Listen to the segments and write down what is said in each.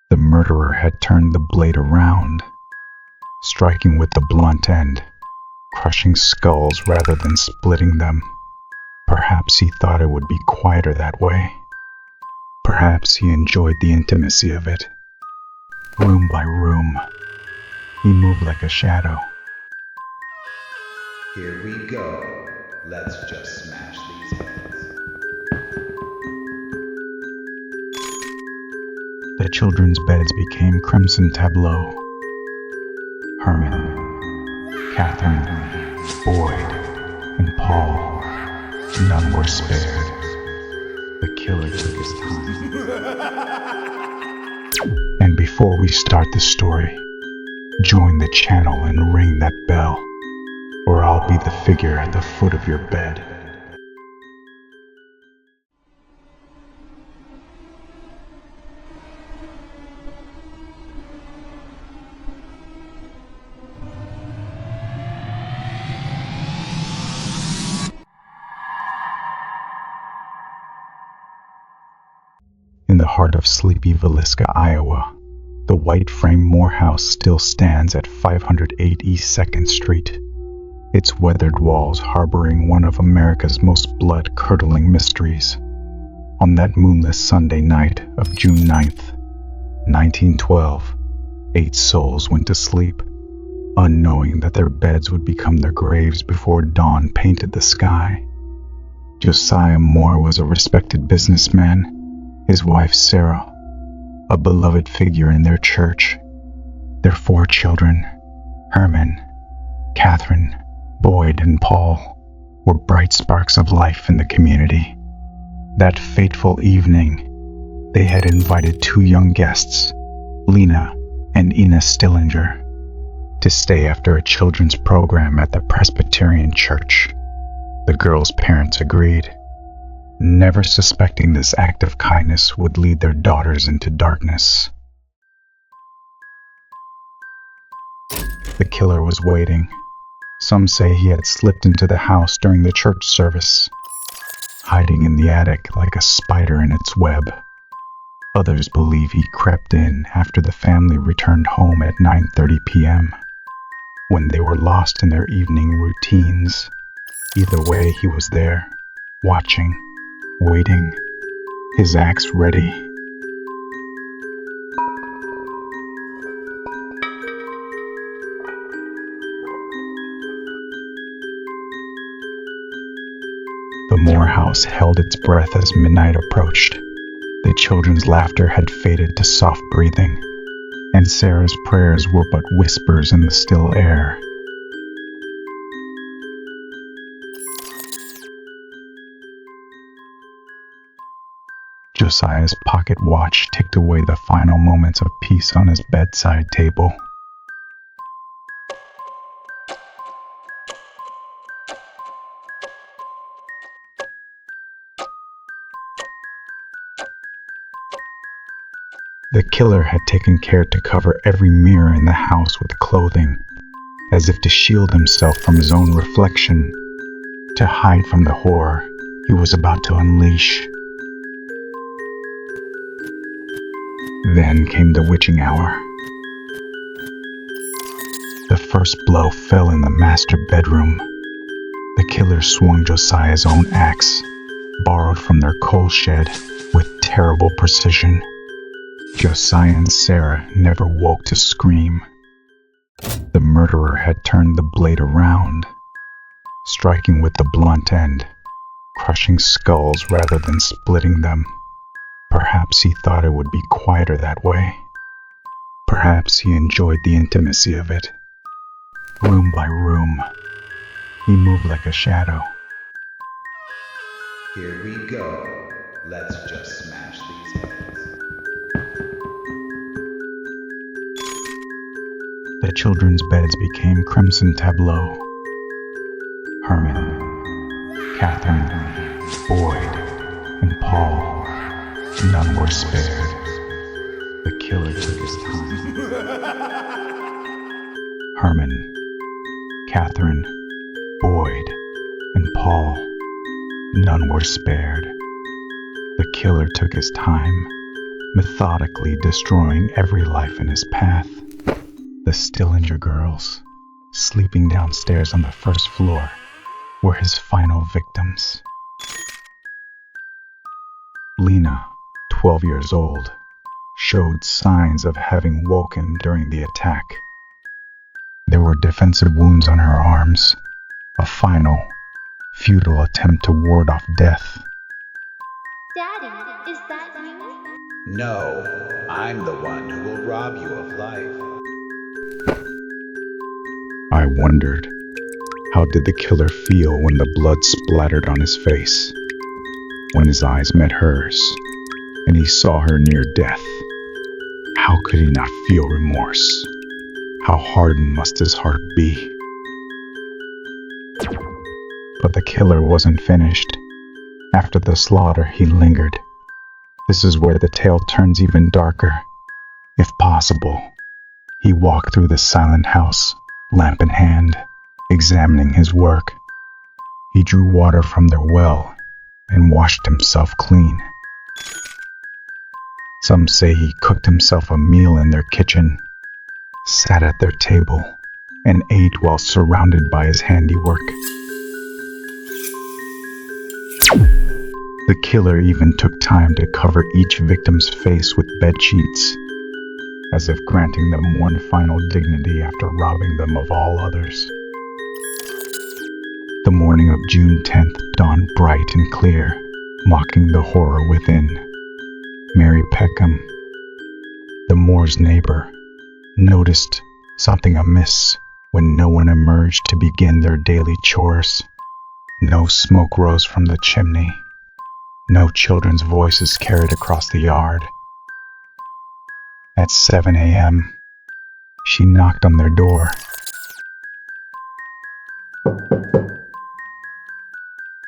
The murderer had turned the blade around, striking with the blunt end, crushing skulls rather than splitting them. Perhaps he thought it would be quieter that way. Perhaps he enjoyed the intimacy of it. Room by room, he moved like a shadow. Here we go. Let's just smash these heads. The children's beds became crimson tableau. Herman, Catherine, Boyd, and Paul, none were spared. The killer took his time. And before we start the story, join the channel and ring that bell, or I'll be the figure at the foot of your bed. In the heart of sleepy Villisca, Iowa, the white-frame Morehouse still stands at 508 East 2nd Street, its weathered walls harboring one of America's most blood-curdling mysteries. On that moonless Sunday night of June 9th, 1912, 8 souls went to sleep, unknowing that their beds would become their graves before dawn painted the sky. Josiah Moore was a respected businessman, his wife Sarah, a beloved figure in their church. Their 4 children, Herman, Catherine, Boyd, and Paul, were bright sparks of life in the community. That fateful evening, they had invited 2 young guests, Lena and Ina Stillinger, to stay after a children's program at the Presbyterian church. The girls' parents agreed, never suspecting this act of kindness would lead their daughters into darkness. The killer was waiting. Some say he had slipped into the house during the church service, hiding in the attic like a spider in its web. Others believe he crept in after the family returned home at 9:30 p.m., when they were lost in their evening routines. Either way, he was there, watching, waiting, his axe ready. The Morehouse held its breath as midnight approached. The children's laughter had faded to soft breathing, and Sarah's prayers were but whispers in the still air. Josiah's pocket watch ticked away the final moments of peace on his bedside table. The killer had taken care to cover every mirror in the house with clothing, as if to shield himself from his own reflection, to hide from the horror he was about to unleash. Then came the witching hour. The first blow fell in the master bedroom. The killer swung Josiah's own axe, borrowed from their coal shed, with terrible precision. Josiah and Sarah never woke to scream. The murderer had turned the blade around, striking with the blunt end, crushing skulls rather than splitting them. Perhaps he thought it would be quieter that way. Perhaps he enjoyed the intimacy of it. Room by room, he moved like a shadow. Here we go. Let's just smash these heads. The children's beds became crimson tableau. Herman, Catherine, Boyd, and Paul, none were spared. The killer took his time. Herman, Catherine, Boyd, and Paul, none were spared. The killer took his time, methodically destroying every life in his path. The Stillinger girls, sleeping downstairs on the first floor, were his final victims. Lena, 12 years old, showed signs of having woken during the attack. There were defensive wounds on her arms, a final, futile attempt to ward off death. Daddy, is that you? No, I'm the one who will rob you of life. I wondered, how did the killer feel when the blood splattered on his face? When his eyes met hers, and he saw her near death, how could he not feel remorse? How hardened must his heart be? But the killer wasn't finished. After the slaughter, he lingered. This is where the tale turns even darker. If possible, he walked through the silent house, lamp in hand, examining his work. He drew water from their well and washed himself clean. Some say he cooked himself a meal in their kitchen, sat at their table, and ate while surrounded by his handiwork. The killer even took time to cover each victim's face with bed sheets, as if granting them one final dignity after robbing them of all others. The morning of June 10th dawned bright and clear, mocking the horror within. Mary Peckham, the Moore's neighbor, noticed something amiss when no one emerged to begin their daily chores. No smoke rose from the chimney. No children's voices carried across the yard. At 7 a.m., she knocked on their door.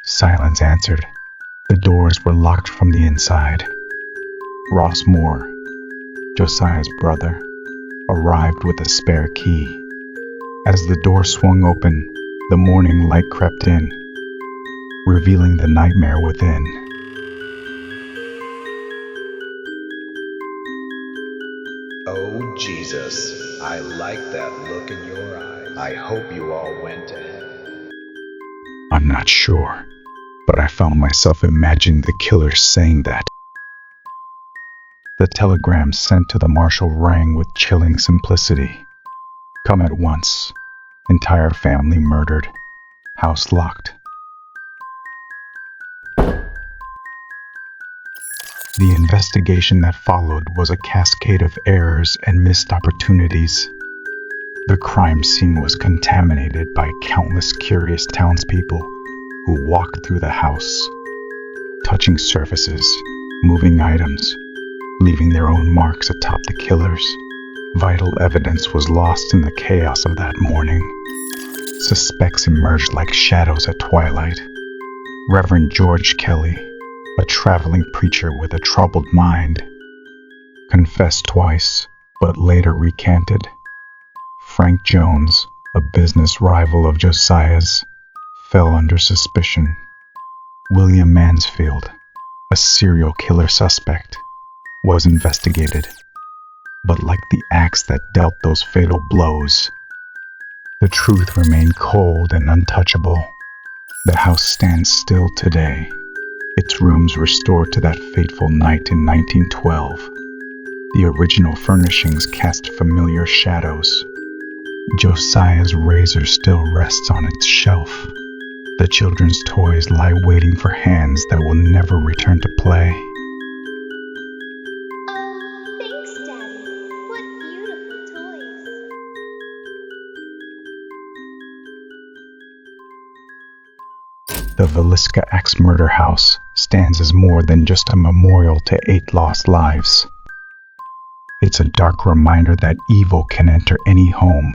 Silence answered. The doors were locked from the inside. Ross Moore, Josiah's brother, arrived with a spare key. As the door swung open, the morning light crept in, revealing the nightmare within. Oh, Jesus, I like that look in your eyes. I hope you all went to heaven. I'm not sure, but I found myself imagining the killer saying that. The telegram sent to the marshal rang with chilling simplicity. Come at once. Entire family murdered. House locked. The investigation that followed was a cascade of errors and missed opportunities. The crime scene was contaminated by countless curious townspeople who walked through the house, touching surfaces, moving items, leaving their own marks atop the killers. Vital evidence was lost in the chaos of that morning. Suspects emerged like shadows at twilight. Reverend George Kelly, a traveling preacher with a troubled mind, confessed twice, but later recanted. Frank Jones, a business rival of Josiah's, fell under suspicion. William Mansfield, a serial killer suspect, was investigated. But like the axe that dealt those fatal blows, the truth remained cold and untouchable. The house stands still today, its rooms restored to that fateful night in 1912. The original furnishings cast familiar shadows. Josiah's razor still rests on its shelf. The children's toys lie waiting for hands that will never return to play. Oh, thanks, Daddy. What beautiful toys. The Villisca Axe Murder House stands as more than just a memorial to 8 lost lives. It's a dark reminder that evil can enter any home,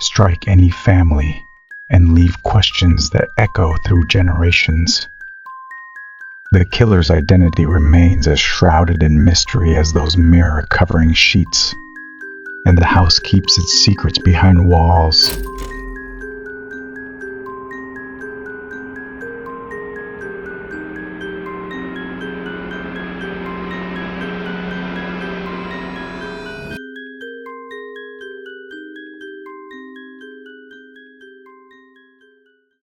strike any family, and leave questions that echo through generations. The killer's identity remains as shrouded in mystery as those mirror-covering sheets, and the house keeps its secrets behind walls,